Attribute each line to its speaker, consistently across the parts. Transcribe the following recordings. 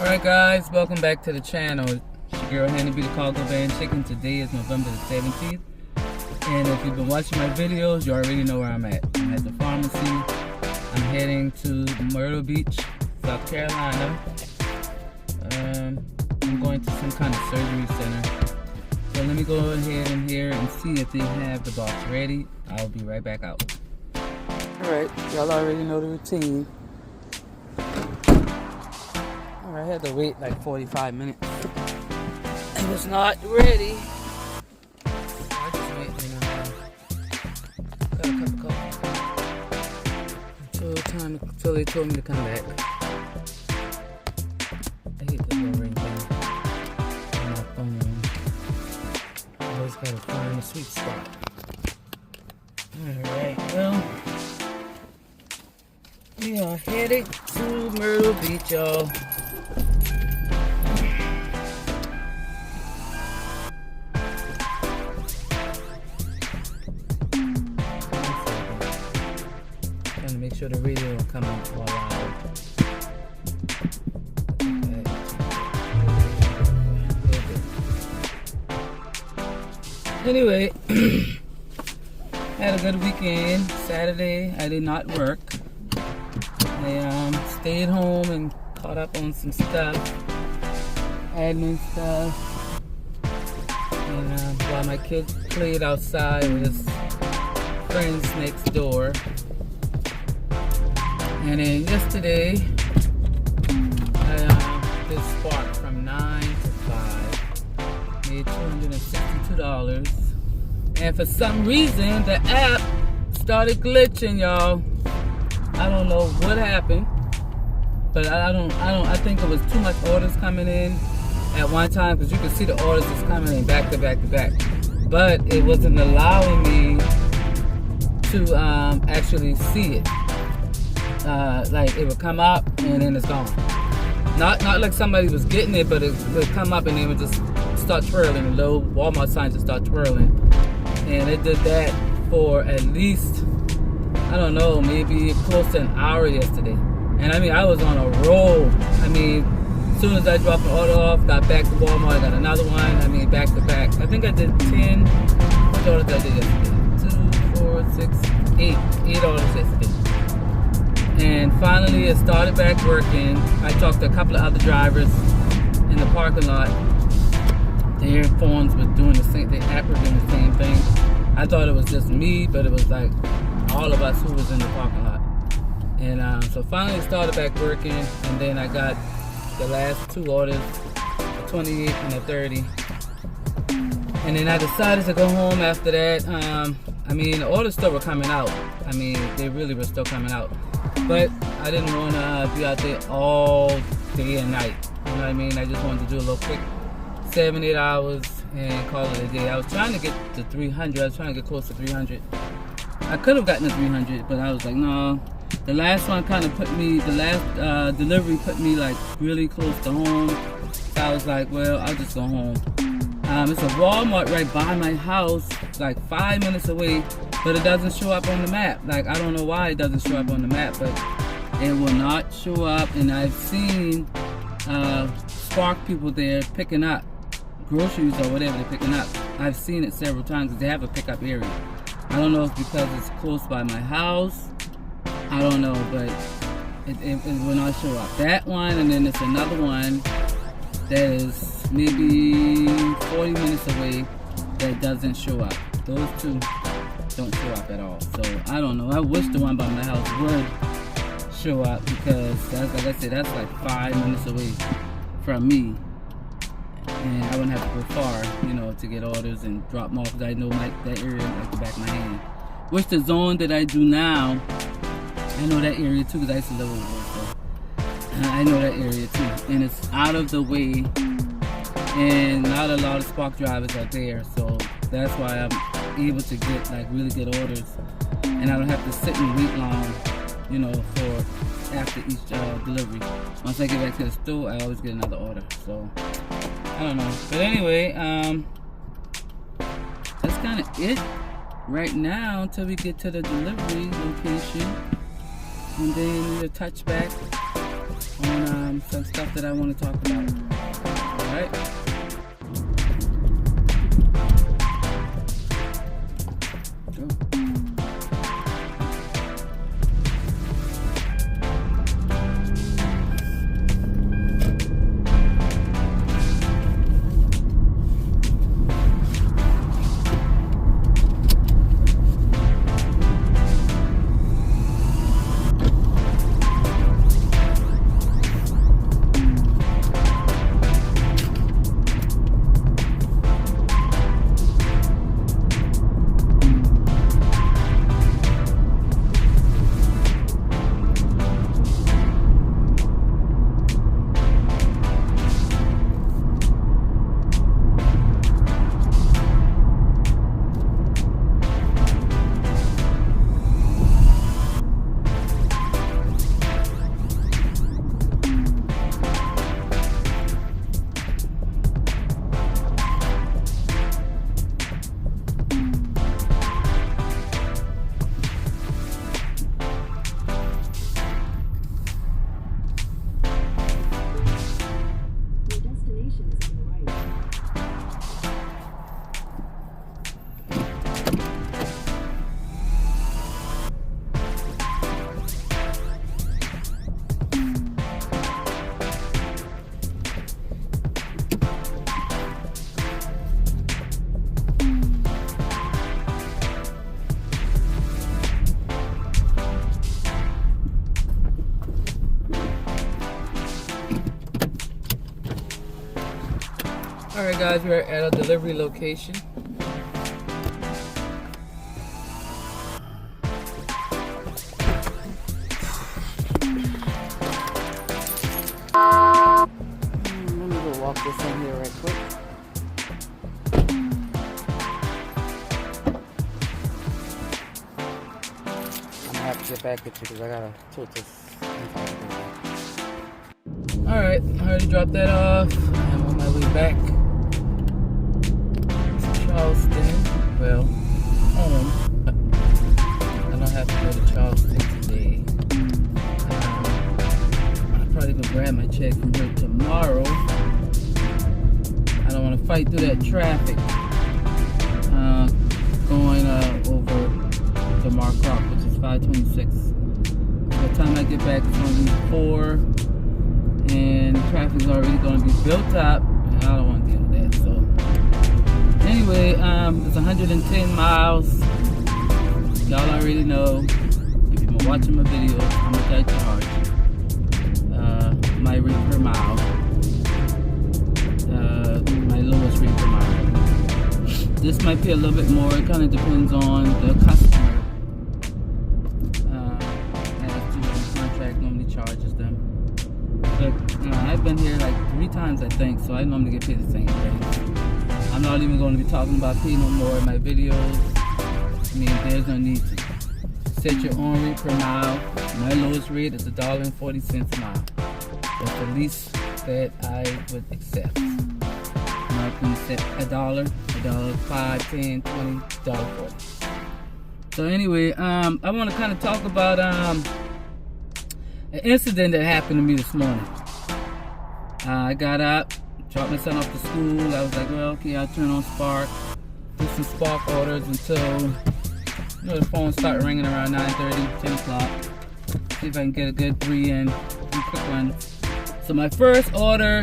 Speaker 1: Alright guys, welcome back to the channel. It's your girl Hannah B, the Cargo Van Chicken. Today is November the 17th. And if you've been watching my videos, you already know where I'm at. I'm at the pharmacy. I'm heading to Myrtle Beach, South Carolina. I'm going to some kind of surgery center. So let me go ahead in here and see if they have the box ready. I'll be right back out. Alright, y'all already know the routine. I had to wait like 45 minutes. It was not ready. I just wait, got a cup of coffee until they told me to come back. I hate this little ring thing on my phone. I always gotta find a sweet spot. Alright, well, we are headed to Myrtle Beach, y'all. Make sure the radio will come out while I Anyway, had a good weekend. Saturday I did not work. I stayed home and caught up on some stuff, admin stuff, and while my kids played outside with his friends next door. And then yesterday, I did Spark from 9 to 5, made $262. And for some reason, the app started glitching, y'all. I don't know what happened, but I think it was too much orders coming in at one time, because you could see the orders just coming in back to back to back. But it wasn't allowing me to actually see it. Like it would come up and then it's gone. Not like somebody was getting it, but it would come up and it would just start twirling. The little Walmart signs just start twirling, and it did that for at least, I don't know, maybe close to an hour yesterday. And I mean, I was on a roll. I mean, as soon as I dropped the order off, got back to Walmart, got another one. I mean, back to back. I think I did 10. What orders I did yesterday? 2, 4, 6, 8 orders yesterday. And finally, it started back working. I talked to a couple of other drivers in the parking lot. Their phones were doing the same thing. The app was doing the same thing. I thought it was just me, but it was like all of us who was in the parking lot. And so finally, it started back working. And then I got the last 2 orders, the 28 and the 30. And then I decided to go home after that. I mean, the orders still were coming out. I mean, they really were still coming out. But I didn't want to be out there all day and night. You know what I mean? I just wanted to do a little quick 7-8 hours and call it a day. I was trying to get to 300. I was trying to get close to 300. I could have gotten to 300, but I was like, no. The last one kind of put me, the last delivery put me like really close to home. So I was like, well, I'll just go home. It's a Walmart right by my house, like 5 minutes away, but it doesn't show up on the map. Like, I don't know why it doesn't show up on the map, but it will not show up. And I've seen Spark people there picking up groceries or whatever they're picking up. I've seen it several times because they have a pickup area. I don't know if it's because it's close by my house. I don't know, but it will not show up. That one, and then there's another one that is maybe 40 minutes away that doesn't show up. Those two don't show up at all. So I don't know. I wish the one by my house would show up, because that's, like I said, that's like 5 minutes away from me, and I wouldn't have to go far, you know, to get orders and drop them off, because I know that area like the back of my hand. Which the zone that I do now, I know that area too, because I used to live over there. So I know that area too, and it's out of the way. And not a lot of Spark drivers are there, so that's why I'm able to get like really good orders, and I don't have to sit and wait long, you know, for after each delivery. Once I get back to the store, I always get another order. So I don't know, but anyway, that's kind of it right now until we get to the delivery location, and then we'll touch back on some stuff that I want to talk about. All right. Alright guys, we're at a delivery location. Let me go walk this in here right quick. I'm gonna have to get back with you because I gotta tilt this. Alright, I already dropped that off. I'm on my way back. Charleston, well, home. I don't have to go to Charleston today. I'll probably go grab my check from her tomorrow. I don't want to fight through that traffic going over to Mark Rock, which is 526. By the time I get back, it's going to be 4, and traffic's already going to be built up, and I don't want to deal with that, so. Anyway, it's 110 miles. Y'all already know. If you've been watching my videos, how much I charge. My rate per mile. My lowest rate per mile. This might be a little bit more. It kind of depends on the customer. As to what the contract normally charges them. But I've been here like 3 times, I think, so I normally get paid the same thing. I'm not even going to be talking about pay no more in my videos. I mean, there's no need to set your own rate per mile. My lowest rate is $1.40 a mile. That's the least that I would accept. I'm not going to set $1, $5, $10, $20, $40. So anyway, I want to kind of talk about an incident that happened to me this morning. I got up, dropped my son off to school. I was like, well, okay, I'll turn on Spark, do some Spark orders until the phone started ringing around 9:30, 10 o'clock. See if I can get a good 3 quick ones. So my first order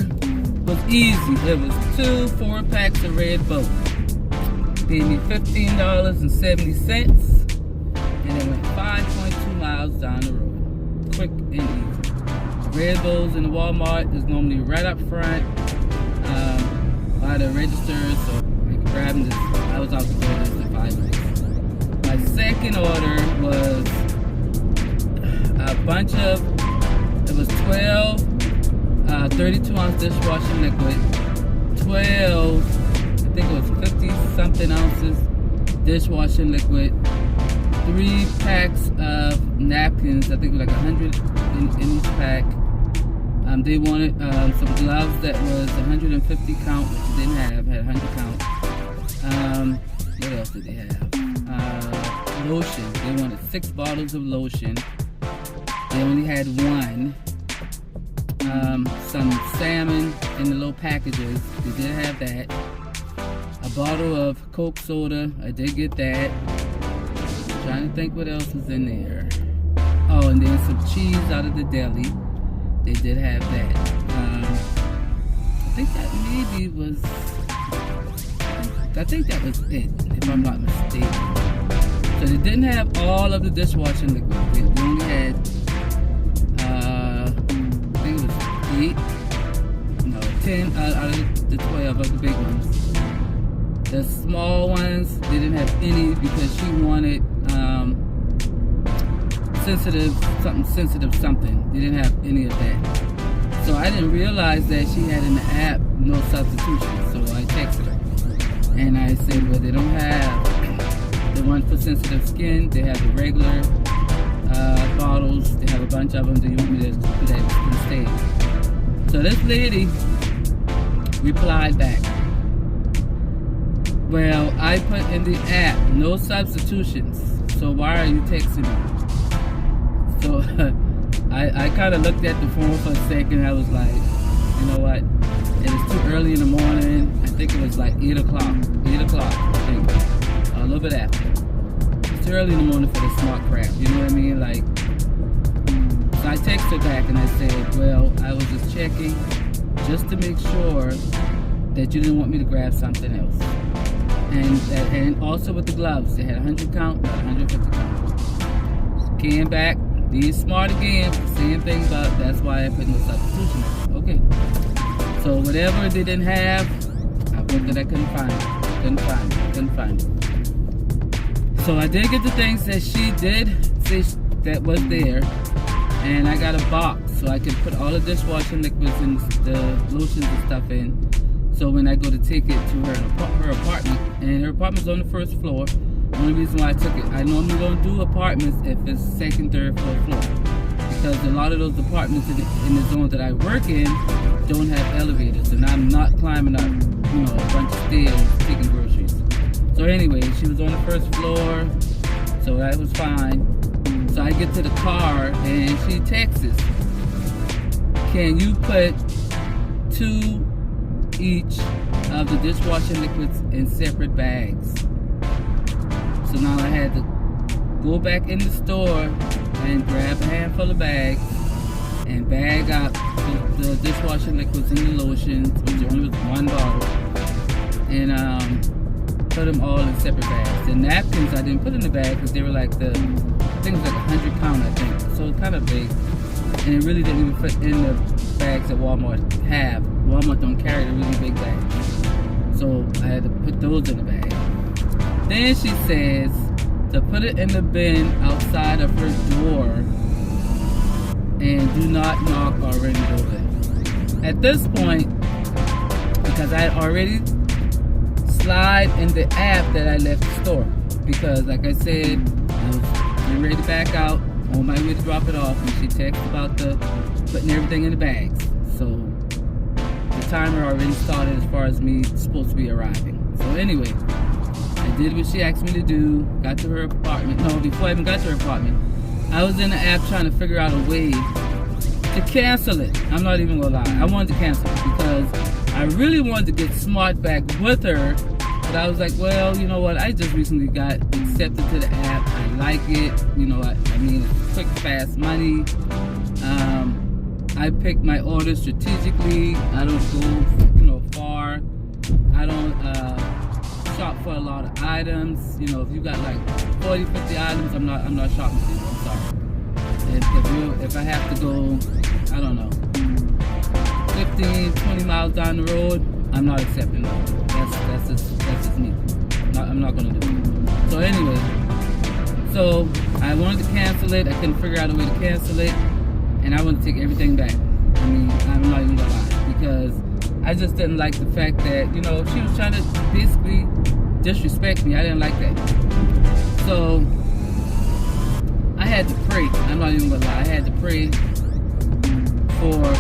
Speaker 1: was easy. It was 2 4-packs of Red Bull. Paid me $15.70, and it went 5.2 miles down the road. Quick and easy. Red Bulls in the Walmart is normally right up front by the register, so I can grab them. I was out the door less than 5 minutes. My second order was a bunch of, it was 12 32-ounce dishwashing liquid, 12, I think it was 50 something ounces dishwashing liquid, 3 packs of napkins, I think it was like 100 in each pack. They wanted some gloves that was 150 count, which they didn't have, had 100 count. What else did they have? Lotion. They wanted 6 bottles of lotion. They only had 1. some salmon in the little packages. They did have that. A bottle of Coke soda. I did get that. Trying to think what else was in there. Oh, and then some cheese out of the deli. They did have that. I think that maybe was. I think that was it, if I'm not mistaken. So they didn't have all of the dishwashing liquid. They only had, I think it was 10 out of the 12 of the big ones. The small ones, they didn't have any because she wanted sensitive something. They didn't have any of that. So I didn't realize that she had in the app no substitution. So I texted her. And I said, well, they don't have the one for sensitive skin. They have the regular bottles. They have a bunch of them. Do you want me to do that instead? So this lady replied back, well, I put in the app, no substitutions. So why are you texting me? So I kind of looked at the phone for a second. I was like, you know what? It was too early in the morning. I think it was like 8 o'clock. 8 o'clock, I think. A little bit after. It's too early in the morning for the smart crap. You know what I mean? Like, so I texted her back and I said, well, I was just checking just to make sure that you didn't want me to grab something else. And also with the gloves, they had 100 count, not 150 count. Came back, did smart again, same thing, but that's why I put no substitution. Okay. So whatever they didn't have, I put that I couldn't find it. So I did get the things that she did say that was there, and I got a box so I could put all the dishwashing liquids and the lotions and stuff in. So when I go to take it to her apartment, and her apartment's on the first floor. Only reason why I took it, I normally don't do apartments if it's second, third, fourth floor, because a lot of those apartments in the zone that I work in don't have elevators, and I'm not climbing up, a bunch of stairs taking groceries. So anyway, she was on the first floor, so that was fine. So I get to the car, and she texts, can you put 2 each of the dishwashing liquids in separate bags? So now I had to go back in the store and grab a handful of bags and bag up the dishwashing liquids and the lotions, which only was 1 bottle, and put them all in separate bags. The napkins I didn't put in the bag because they were like I think it was like 100 count, I think. So it's kind of big, and it really didn't even fit in the bags that Walmart have. Walmart don't carry the really big bags, so I had to put those in the bag. Then she says to put it in the bin outside of her door and do not knock or ring the doorbell. At this point, because I had already slide in the app that I left the store, because like I said, I was getting ready to back out on my way to drop it off, and she texted about putting everything in the bags. So the timer already started as far as me supposed to be arriving. So anyway, I did what she asked me to do, got to her apartment. No, before I even got to her apartment, I was in the app trying to figure out a way to cancel it. I'm not even gonna lie, I wanted to cancel it because I really wanted to get smart back with her, but I was like, well, you know what, I just recently got accepted to the app. I like it, I mean, it's quick, fast money. I pick my orders strategically. I don't go, far. I don't shop for a lot of items. If you got like 40, 50 items, I'm not shopping for you. I'm sorry. If I have to go, I don't know, 15, 20 miles down the road, I'm not accepting that. That's just me. I'm not gonna do it. So anyway, I wanted to cancel it. I couldn't figure out a way to cancel it, and I wanted to take everything back. I mean, I'm not even gonna lie, because I just didn't like the fact that, she was trying to basically disrespect me. I didn't like that. So I had to pray. I'm not even gonna lie. I had to pray for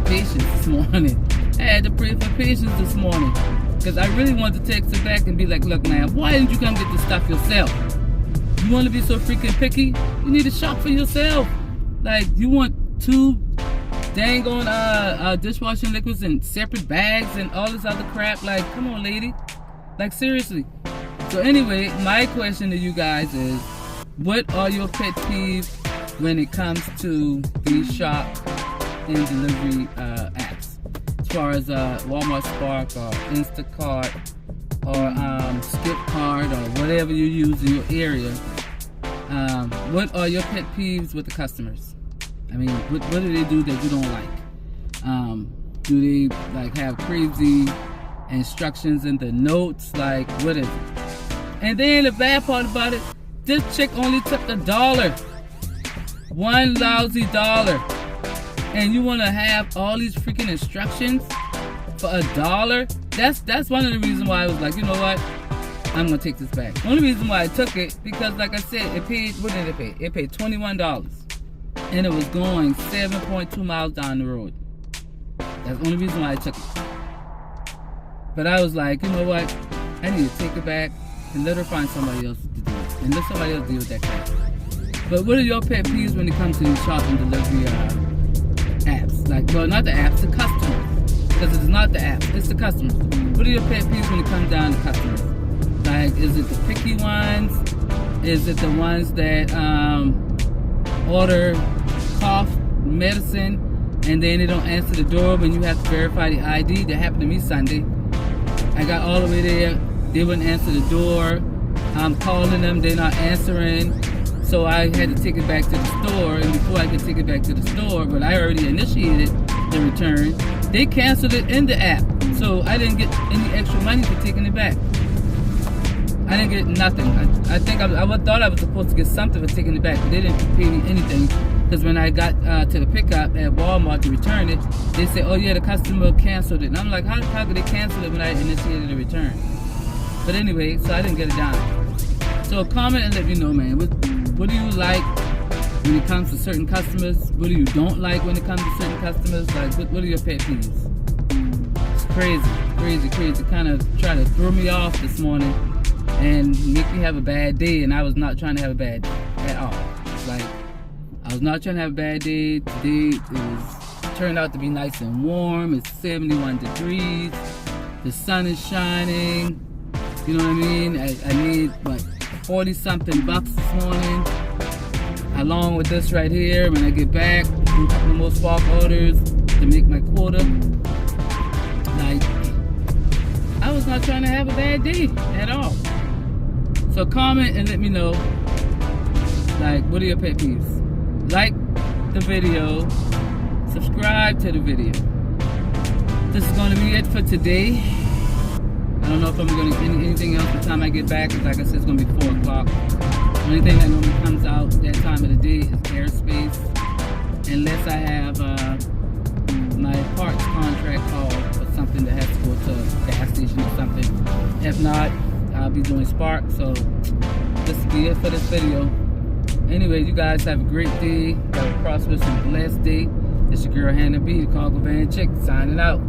Speaker 1: patience this morning. I had to pray for patience this morning, because I really wanted to text her back and be like, look, man, why didn't you come get this stuff yourself? You want to be so freaking picky? You need to shop for yourself. Like, you want 2 dang on dishwashing liquids in separate bags and all this other crap. Like, come on, lady. Like, seriously. So anyway, my question to you guys is, what are your pet peeves when it comes to these shop and delivery apps? As far as Walmart Spark or Instacart or Skipcart or whatever you use in your area. What are your pet peeves with the customers? I mean, what do they do that you don't like? Do they like have crazy instructions in the notes? Like, what is it? And then the bad part about it, this chick only took $1. One lousy $1. And you want to have all these freaking instructions for $1? That's one of the reasons why I was like, you know what? I'm going to take this back. The only reason why I took it, because like I said, it paid, what did it pay? It paid $21. And it was going 7.2 miles down the road. That's the only reason why I took it. But I was like, you know what? I need to take it back and let her find somebody else to do it. And let somebody else deal with that crap. But what are your pet peeves when it comes to these shopping delivery apps? Like, well, not the apps, the customers. Because it's not the apps, it's the customers. What are your pet peeves when it comes down to customers? Like, is it the picky ones? Is it the ones that order cough medicine and then they don't answer the door when you have to verify the ID? That happened to me Sunday. I got all the way there, they wouldn't answer the door. I'm calling them, they're not answering. So I had to take it back to the store, and before I could take it back to the store, but I already initiated the return, they canceled it in the app. So I didn't get any extra money for taking it back. I didn't get nothing. I think I thought I was supposed to get something for taking it back, but they didn't pay me anything. Because when I got to the pickup at Walmart to return it, they said, oh yeah, the customer canceled it. And I'm like, how could they cancel it when I initiated the return? But anyway, so I didn't get it done. So comment and let me know, man. What do you like when it comes to certain customers? What do you don't like when it comes to certain customers? Like, what are your pet peeves? It's crazy. Kind of try to throw me off this morning and make me have a bad day. And I was not trying to have a bad day at all. Like, I was not trying to have a bad day. Today it turned out to be nice and warm. It's 71 degrees. The sun is shining. You know what I mean? I made like 40 something bucks this morning, along with this right here. When I get back, do a couple more Spark orders to make my quota. Like, I was not trying to have a bad day at all. So comment and let me know, like, what are your pet peeves? Like the video, subscribe to the video. This is going to be it for today. I don't know if I'm going to get anything else by the time I get back. Because like I said, it's going to be 4 o'clock. The only thing that normally comes out that time of the day is airspace. Unless I have my parts contract called for something that has to go to a gas station or something. If not, I'll be doing Spark. So this will be it for this video. Anyway, you guys have a great day. Have a prosperous and blessed day. This your girl Hannah B, the Cargo Van Chick, signing out.